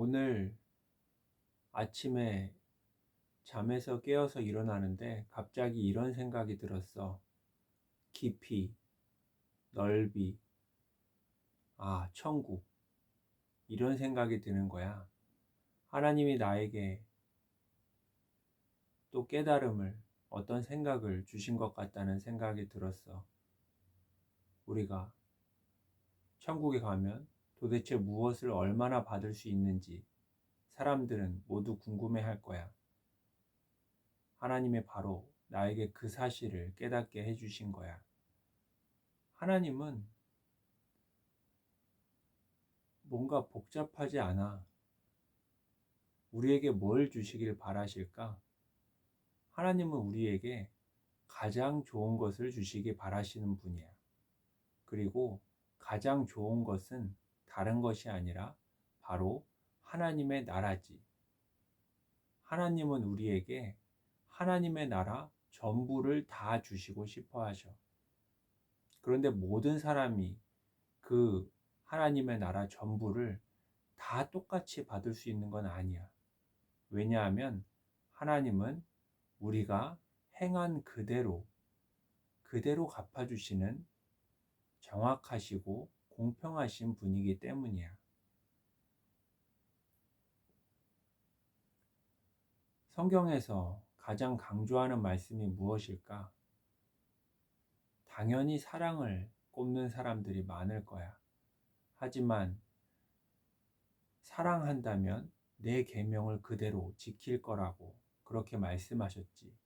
오늘 아침에 잠에서 깨어서 일어나는데 갑자기 이런 생각이 들었어. 깊이, 넓이, 천국. 이런 생각이 드는 거야. 하나님이 나에게 또 깨달음을, 어떤 생각을 주신 것 같다는 생각이 들었어. 우리가 천국에 가면 도대체 무엇을 얼마나 받을 수 있는지 사람들은 모두 궁금해 할 거야. 하나님이 바로 나에게 그 사실을 깨닫게 해주신 거야. 하나님은 뭔가 복잡하지 않아. 우리에게 뭘 주시길 바라실까? 하나님은 우리에게 가장 좋은 것을 주시기 바라시는 분이야. 그리고 가장 좋은 것은 다른 것이 아니라 바로 하나님의 나라지. 하나님은 우리에게 하나님의 나라 전부를 다 주시고 싶어 하셔. 그런데 모든 사람이 그 하나님의 나라 전부를 다 똑같이 받을 수 있는 건 아니야. 왜냐하면 하나님은 우리가 행한 그대로 갚아주시는 정확하시고 공평하신 분이기 때문이야. 성경에서 가장 강조하는 말씀이 무엇일까? 당연히 사랑을 꼽는 사람들이 많을 거야. 하지만 사랑한다면 내 계명을 그대로 지킬 거라고 그렇게 말씀하셨지.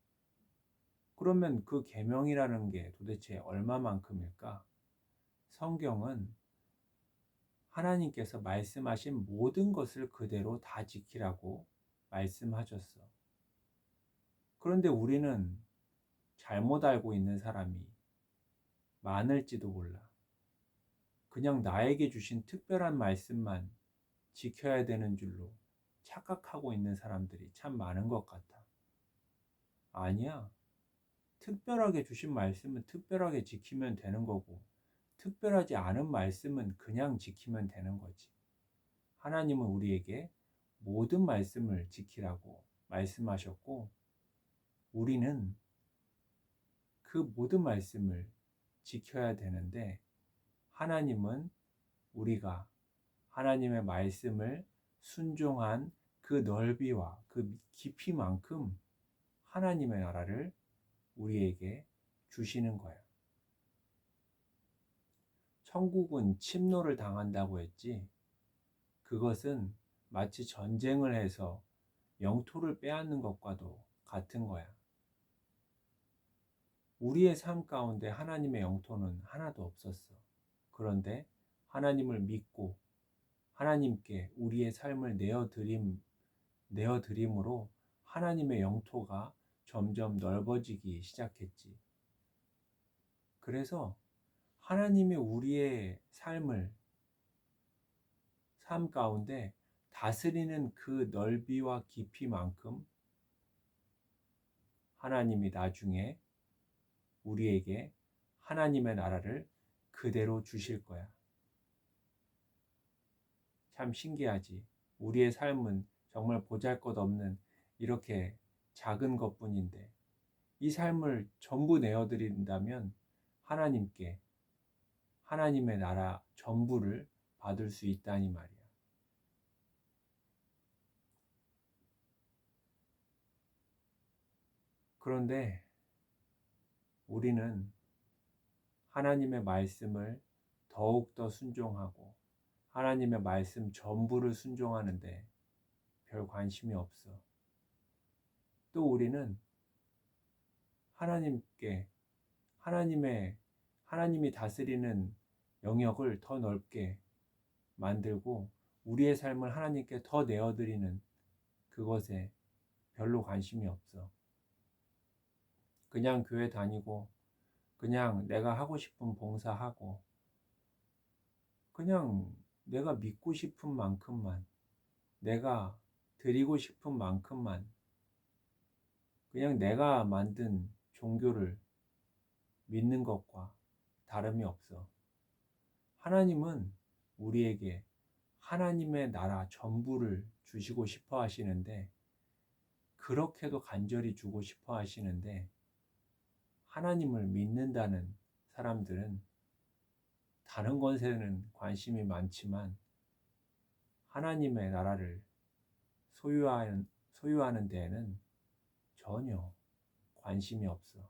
그러면 그 계명이라는 게 도대체 얼마만큼일까? 성경은 하나님께서 말씀하신 모든 것을 그대로 다 지키라고 말씀하셨어. 그런데 우리는 잘못 알고 있는 사람이 많을지도 몰라. 그냥 나에게 주신 특별한 말씀만 지켜야 되는 줄로 착각하고 있는 사람들이 참 많은 것 같아. 아니야. 특별하게 주신 말씀은 특별하게 지키면 되는 거고, 특별하지 않은 말씀은 그냥 지키면 되는 거지. 하나님은 우리에게 모든 말씀을 지키라고 말씀하셨고, 우리는 그 모든 말씀을 지켜야 되는데, 하나님은 우리가 하나님의 말씀을 순종한 그 넓이와 그 깊이만큼 하나님의 나라를 우리에게 주시는 거야. 천국은 침노를 당한다고 했지. 그것은 마치 전쟁을 해서 영토를 빼앗는 것과도 같은 거야. 우리의 삶 가운데 하나님의 영토는 하나도 없었어. 그런데 하나님을 믿고 하나님께 우리의 삶을 내어드림으로 하나님의 영토가 점점 넓어지기 시작했지. 그래서 하나님이 우리의 삶 가운데 다스리는 그 넓이와 깊이만큼 하나님이 나중에 우리에게 하나님의 나라를 그대로 주실 거야. 참 신기하지. 우리의 삶은 정말 보잘것없는 이렇게 작은 것뿐인데 이 삶을 전부 내어드린다면 하나님께 하나님의 나라 전부를 받을 수 있다니 말이야. 그런데 우리는 하나님의 말씀을 더욱더 순종하고 하나님의 말씀 전부를 순종하는데 별 관심이 없어. 또 우리는 하나님께 하나님이 다스리는 영역을 더 넓게 만들고 우리의 삶을 하나님께 더 내어드리는 그것에 별로 관심이 없어. 그냥 교회 다니고 그냥 내가 하고 싶은 봉사하고 그냥 내가 믿고 싶은 만큼만 내가 드리고 싶은 만큼만 그냥 내가 만든 종교를 믿는 것과 다름이 없어. 하나님은 우리에게 하나님의 나라 전부를 주시고 싶어 하시는데, 그렇게도 간절히 주고 싶어 하시는데, 하나님을 믿는다는 사람들은 다른 것에는 관심이 많지만 하나님의 나라를 소유하는 데에는 전혀 관심이 없어.